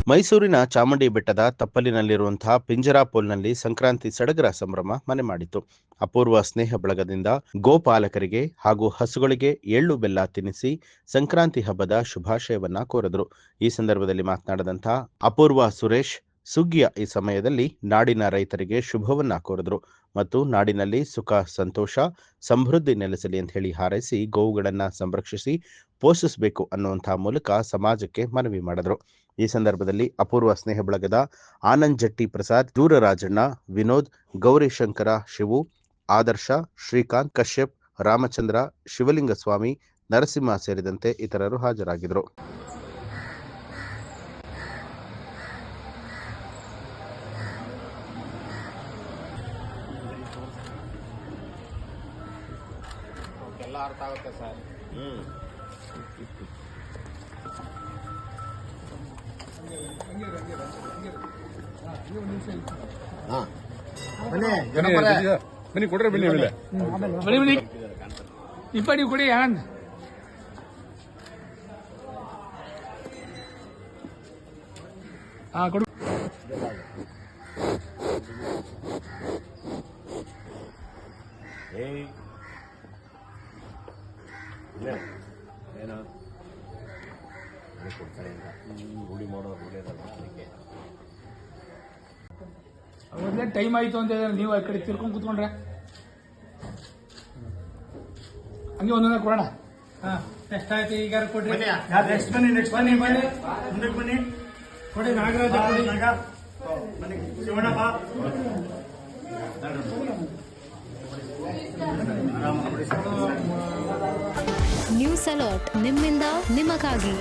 ಮೈಸೂರಿನ ಚಾಮುಂಡಿ ಬೆಟ್ಟದ ತಪ್ಪಲಿನಲ್ಲಿರುವಂತಹ ಪಿಂಜರಾಪೋಲ್ನಲ್ಲಿ ಸಂಕ್ರಾಂತಿ ಸಡಗರ ಸಂಭ್ರಮ ಮನೆ ಮಾಡಿತು. ಅಪೂರ್ವ ಸ್ನೇಹ ಬಳಗದಿಂದ ಗೋಪಾಲಕರಿಗೆ ಹಾಗೂ ಹಸುಗಳಿಗೆ ಎಳ್ಳು ಬೆಲ್ಲ ತಿನ್ನಿಸಿ ಸಂಕ್ರಾಂತಿ ಹಬ್ಬದ ಶುಭಾಶಯವನ್ನ ಕೋರಿದರು. ಈ ಸಂದರ್ಭದಲ್ಲಿ ಮಾತನಾಡಿದಂತಹ ಅಪೂರ್ವ ಸುರೇಶ್, ಸುಗ್ಗಿಯ ಈ ಸಮಯದಲ್ಲಿ ನಾಡಿನ ರೈತರಿಗೆ ಶುಭವನ್ನ ಕೋರಿದ್ರು ಮತ್ತು ನಾಡಿನಲ್ಲಿ ಸುಖ ಸಂತೋಷ ಸಮೃದ್ಧಿ ನೆಲೆಸಲಿ ಅಂತ ಹೇಳಿ ಹಾರೈಸಿ ಗೋವುಗಳನ್ನ ಸಂರಕ್ಷಿಸಿ ಪೋಷಿಸಬೇಕು ಅನ್ನುವಂತಹ ಮೂಲಕ ಸಮಾಜಕ್ಕೆ ಮನವಿ ಮಾಡಿದ್ರು. ಈ ಸಂದರ್ಭದಲ್ಲಿ ಅಪೂರ್ವ ಸ್ನೇಹ ಬಳಗದ ಆನಂದ್ ಜಟ್ಟಿ ಪ್ರಸಾದ್, ದೂರರಾಜಣ್ಣ, ವಿನೋದ್, ಗೌರಿಶಂಕರ, ಶಿವು, ಆದರ್ಶ, ಶ್ರೀಕಾಂತ್, ಕಶ್ಯಪ್, ರಾಮಚಂದ್ರ, ಶಿವಲಿಂಗಸ್ವಾಮಿ, ನರಸಿಂಹ ಸೇರಿದಂತೆ ಇತರರು ಹಾಜರಾಗಿದ್ದರು. ಎಲ್ಲ ಅರ್ಥ ಆಗುತ್ತೆ ಸರ್. ಬನ್ನಿ ಕೊಡ್ರಿ, ಬನ್ನಿ ಬನ್ನಿ ಬನ್ನಿ ಇಪ್ಪಡಿ ಕೊಡಿ. ಆನಂದ್ ಕೊಡು. ಏನು ಕೊಡ್ತಾರೆ ರೂಢಿ ಮಾಡೋರು ರೂಢಿಯದಲ್ಲ, ಅದಕ್ಕೆ ಅವ್ರದ್ದೇ ಟೈಮ್ ಆಯ್ತು ಅಂತ ಹೇಳಿದ್ರೆ ನೀವು ಆ ಕಡೆ ತಿರ್ಕೊಂಡು ಕೂತ್ಕೊಂಡ್ರೆ ಹಂಗೆ ಒಂದೊಂದೇ ಕೊಡೋಣ. ಎಷ್ಟಾಯ್ತು ಈಗ ಕೊಡ್ರಿ. ನೆಕ್ಸ್ಟ್ ಬನ್ನಿ, ನೆಕ್ಸ್ಟ್ ಬನ್ನಿ, ಬನ್ನಿ ಮುಂದಕ್ಕೆ ಬನ್ನಿ, ಕೊಡಿ. ನಾಗರಾಜ ಕೊಡಿ, ಬನ್ನಿ. ಶಿವಣ್ಣಪ್ಪ ನ್ಯೂಸ್ ಅಲರ್ಟ್, ನಿಮ್ಮಿಂದ ನಿಮಗಾಗಿ.